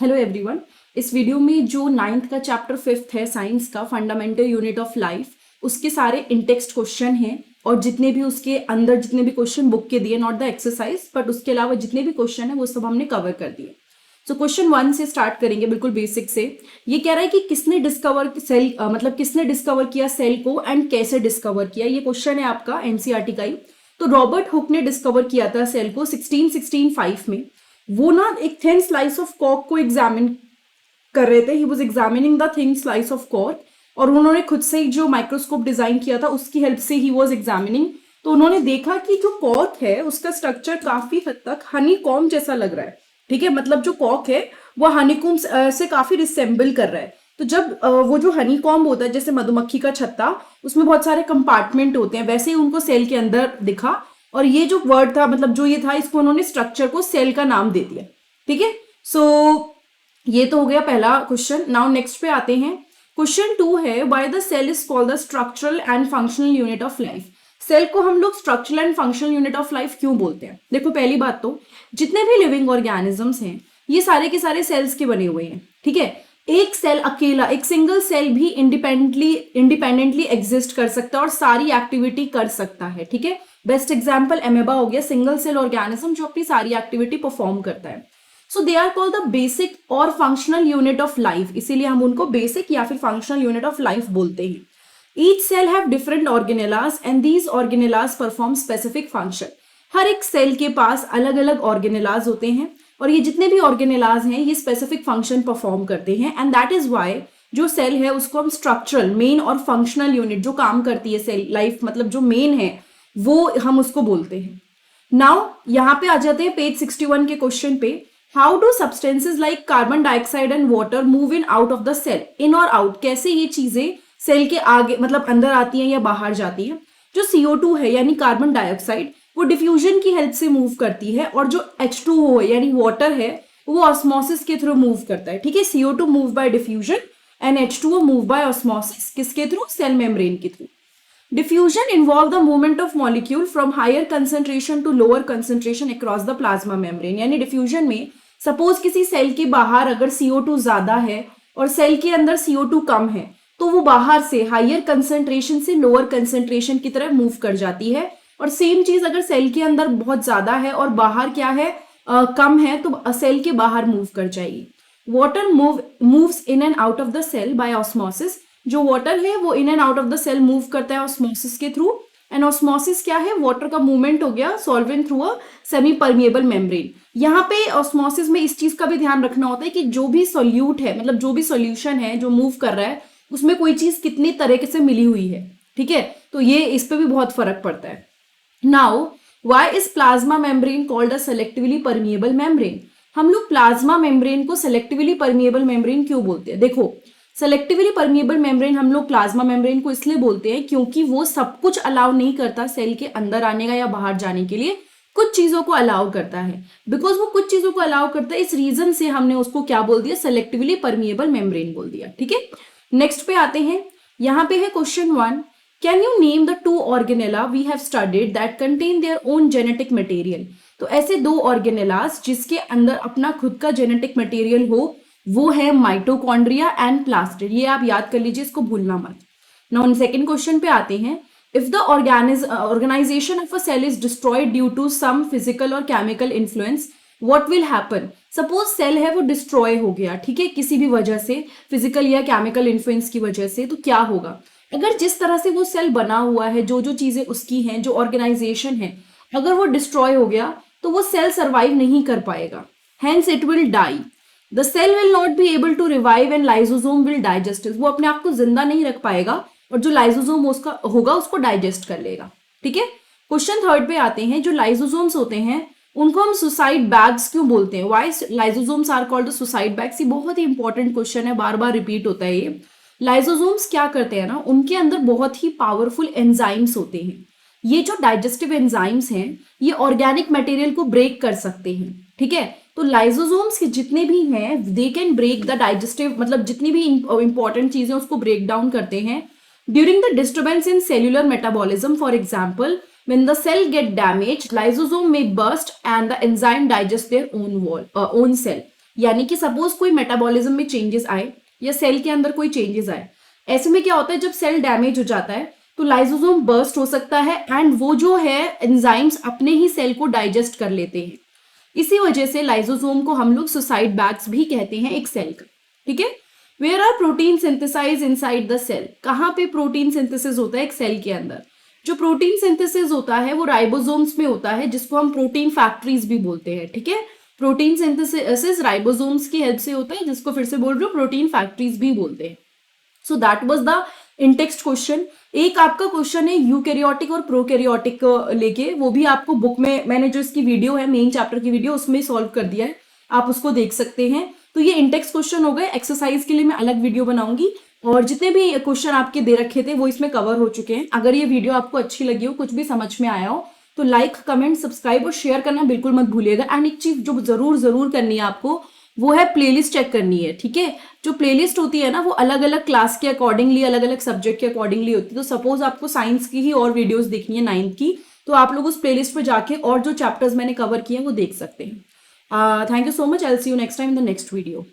Hello everyone. इस video में जो नाइन्थ का चैप्टर 5th है साइंस का फंडामेंटल यूनिट ऑफ लाइफ, उसके सारे इंटेक्स्ट क्वेश्चन हैं और जितने भी उसके अंदर जितने भी क्वेश्चन बुक के दिए, नॉट द एक्सरसाइज बट उसके अलावा जितने भी क्वेश्चन है वो सब हमने कवर कर दिए। सो क्वेश्चन 1 से स्टार्ट करेंगे, बिल्कुल बेसिक से। ये कह रहा है कि किसने डिस्कवर सेल मतलब किसने डिस्कवर किया सेल को एंड कैसे डिस्कवर किया। ये क्वेश्चन है आपका एनसीईआरटी का ही। तो रॉबर्ट हुक ने डिस्कवर किया था सेल को 1665 में। वो ना एक थिन स्लाइस ऑफ कॉर्क को एग्जामिन कर रहे थे। He was examining the thin slice of cork और उन्होंने खुद से ही जो माइक्रोस्कोप डिजाइन किया था उसकी हेल्प से ही वॉज एग्जामिनिंग। तो उन्होंने देखा कि जो कॉर्क है उसका स्ट्रक्चर काफी हद तक हनी कॉम जैसा लग रहा है। ठीक है, मतलब जो कॉर्क है वो हनीकॉम से काफी रिसेंबल कर रहा है। तो जब वो जो हनी कॉम्ब होता है जैसे मधुमक्खी का छत्ता, उसमें बहुत सारे कंपार्टमेंट होते हैं, वैसे ही उनको सेल के अंदर दिखा। और ये जो वर्ड था, मतलब जो ये था, इसको उन्होंने स्ट्रक्चर को सेल का नाम दे दिया। ठीक है, सो ये तो हो गया पहला क्वेश्चन। नाउ नेक्स्ट पे आते हैं। क्वेश्चन 2 है, why the cell is called the structural and functional unit of life. Cell को हम लोग structural and functional unit of life क्यों बोलते हैं? देखो, पहली बात तो जितने भी लिविंग ऑर्गेनिजम्स हैं ये सारे के सारे सेल्स के बने हुए हैं। ठीक है, एक सेल अकेला, एक सिंगल सेल भी इंडिपेंडेंटली एग्जिस्ट कर सकता है और सारी एक्टिविटी कर सकता है। ठीक है, बेस्ट एग्जांपल एमेबा हो गया, सिंगल सेल ऑर्गेनिज्म जो अपनी सारी एक्टिविटी परफॉर्म करता है। So they are called the basic और फंक्शनल यूनिट ऑफ लाइफ, इसीलिए हम उनको बेसिक या फिर फंक्शनल यूनिट ऑफ लाइफ बोलते हैं। Each cell have different organelles and these organelles perform specific function. हर एक सेल के पास अलग अलग ऑर्गेनेलास होते हैं और ये जितने भी ऑर्गेनेलास हैं ये स्पेसिफिक फंक्शन परफॉर्म करते हैं। एंड दैट इज वाई जो सेल है उसको हम स्ट्रक्चरल, मेन और फंक्शनल यूनिट, जो काम करती है सेल लाइफ, मतलब जो मेन है वो हम उसको बोलते हैं। नाउ यहाँ पे आ जाते हैं पेज 61 के क्वेश्चन पे। How do substances like carbon dioxide and water move in out of the cell? In और आउट, कैसे ये चीजें सेल के आगे मतलब अंदर आती हैं या बाहर जाती हैं? जो CO2 है यानी कार्बन डाइऑक्साइड, वो डिफ्यूजन की हेल्प से मूव करती है और जो H2O है यानी वाटर है वो ऑस्मोसिस के थ्रू मूव करता है। ठीक है, CO2 move by diffusion and H2O move by osmosis. किसके थ्रू? सेल मेम्ब्रेन के through. Diffusion involve the movement of molecule from higher concentration to lower concentration across the plasma membrane। यानी diffusion में suppose किसी cell के बाहर अगर CO2 ज्यादा है और सेल के अंदर CO2 कम है तो वो बाहर से हायर कंसंट्रेशन से लोअर कंसंट्रेशन की तरफ मूव कर जाती है। और सेम चीज अगर सेल के अंदर बहुत ज्यादा है और बाहर क्या है, कम है, तो सेल के बाहर मूव कर जाएगी। Water moves in and out of the cell by osmosis. जो वाटर है वो in and out of the cell move करता है ऑस्मोसिस के थ्रू। एंड ऑस्मोसिस क्या है? वाटर का मूवमेंट हो गया solvent through a semi permeable membrane. यहाँ पे ऑस्मोसिस में इस चीज का भी ध्यान रखना होता है कि जो भी सोल्यूट है, मतलब जो भी सोल्यूशन है जो मूव कर रहा है, उसमें कोई चीज कितनी तरीके से मिली हुई है। ठीक है, तो ये इस पे भी बहुत फर्क पड़ता है। Now why is plasma membrane called a selectively permeable membrane? हम लोग प्लाज्मा मेम्ब्रेन को सेलेक्टिवली परमिएबल मेम्ब्रेन क्यों बोलते हैं? देखो, सेलेक्टिवली परमिएबल मेम्ब्रेन हम लोग प्लाज्मा मेम्ब्रेन को इसलिए बोलते हैं क्योंकि वो सब कुछ अलाउ नहीं करता सेल के अंदर आने का या बाहर जाने के लिए, कुछ चीजों को अलाउ करता है। बिकॉज वो कुछ चीजों को अलाउ करता है, इस रीजन से हमने उसको क्या बोल दिया? सेलेक्टिवली परमिएबल मेम्ब्रेन बोल दिया। ठीक है, नेक्स्ट पे आते हैं। यहाँ पे है question 1, can you name the 2 organelle we have studied that contain their own genetic material? तो ऐसे 2 ऑर्गेनेलास जिसके अंदर अपना खुद का जेनेटिक मटेरियल हो, वो है माइटोकॉन्ड्रिया एंड प्लास्टिड। ये आप याद कर लीजिए, इसको भूलना मत। नाउ सेकंड क्वेश्चन पे आते हैं। If the organisation of a cell is destroyed due to some physical और chemical influence, what will happen? Suppose cell है वो डिस्ट्रॉय हो गया, ठीक है, किसी भी वजह से, फिजिकल या केमिकल इन्फ्लुएंस की वजह से, तो क्या होगा? अगर जिस तरह से वो सेल बना हुआ है, जो जो चीजें उसकी हैं, जो ऑर्गेनाइजेशन है, अगर वो डिस्ट्रॉय हो गया तो वो सेल सर्वाइव नहीं कर पाएगा। Hence it will die. The cell will not be able to revive and lysosome will digest. वो अपने आप को जिंदा नहीं रख पाएगा और जो लाइसोसोम उसका होगा उसको डाइजेस्ट कर लेगा। ठीक है, क्वेश्चन 3 पे आते हैं। जो लाइसोसोम्स होते हैं उनको हम सुसाइड बैग्स क्यों बोलते हैं? Why lysosomes are called the suicide bags? ये बहुत ही इंपॉर्टेंट क्वेश्चन है, बार बार रिपीट होता है ये। लाइसोसोम्स क्या करते हैं ना, उनके अंदर बहुत ही पावरफुल एंजाइम्स होते हैं। ये जो डाइजेस्टिव एंजाइम्स हैं ये ऑर्गेनिक मटेरियल को ब्रेक कर सकते हैं। ठीक है, तो लाइसोसोम्स के जितने भी हैं they can break the digestive, मतलब जितनी भी इंपॉर्टेंट चीजें उसको ब्रेक डाउन करते हैं during the disturbance in cellular metabolism. For example, when the cell get damaged, lysosome may burst and the enzyme digest their own cell. यानी कि suppose कोई मेटाबॉलिज्म में चेंजेस आए या सेल के अंदर कोई चेंजेस आए, ऐसे में क्या होता है, जब सेल डैमेज हो जाता है तो लाइसोसोम बर्स्ट हो सकता है एंड वो जो है एंजाइम्स अपने ही सेल को डाइजेस्ट कर लेते हैं। इसी वजह से लाइसोसोम को हम लोग सुसाइड बैग्स भी कहते हैं एक सेल का, ठीक है। Where are protein synthesise inside the cell, कहाँ पे प्रोटीन सिंथेसिस होता है एक सेल के अंदर। जो प्रोटीन सिंथेसिस होता है वो राइबोसोम्स में होता है, जिसको हम प्रोटीन फैक्ट्रीज भी बोलते हैं, ठीक है। प्रोटीन सिंथेसिस राइबोसोम्स की हेल्प से होता है, जिसको फिर से बोल रही हूँ प्रोटीन फैक्ट्रीज भी बोलते हैं। So that was the in-text question. एक आपका क्वेश्चन है यूकैरियोटिक और प्रोकैरियोटिक लेके, वो भी आपको बुक में मैंने जो इसकी वीडियो है मेन चैप्टर की वीडियो उसमें सॉल्व कर दिया है, आप उसको देख सकते हैं। तो ये इंटेक्स्ट क्वेश्चन हो गए। एक्सरसाइज के लिए मैं अलग वीडियो बनाऊंगी और जितने भी क्वेश्चन आपके दे रखे थे वो इसमें कवर हो चुके हैं। अगर ये वीडियो आपको अच्छी लगी हो, कुछ भी समझ में आया हो, तो लाइक कमेंट सब्सक्राइब और शेयर करना बिल्कुल मत भूलिएगा। एंड एक चीज जो जरूर करनी है आपको, वो है प्लेलिस्ट चेक करनी है, ठीक है। जो प्लेलिस्ट होती है ना वो अलग अलग क्लास के अकॉर्डिंगली, अलग अलग सब्जेक्ट के अकॉर्डिंगली होती है। तो सपोज आपको साइंस की ही और वीडियोस देखनी है 9th की, तो आप लोग उस प्लेलिस्ट पे जाके और जो चैप्टर्स मैंने कवर किए हैं वो देख सकते हैं। Thank you so much, I will see you next time in the next video.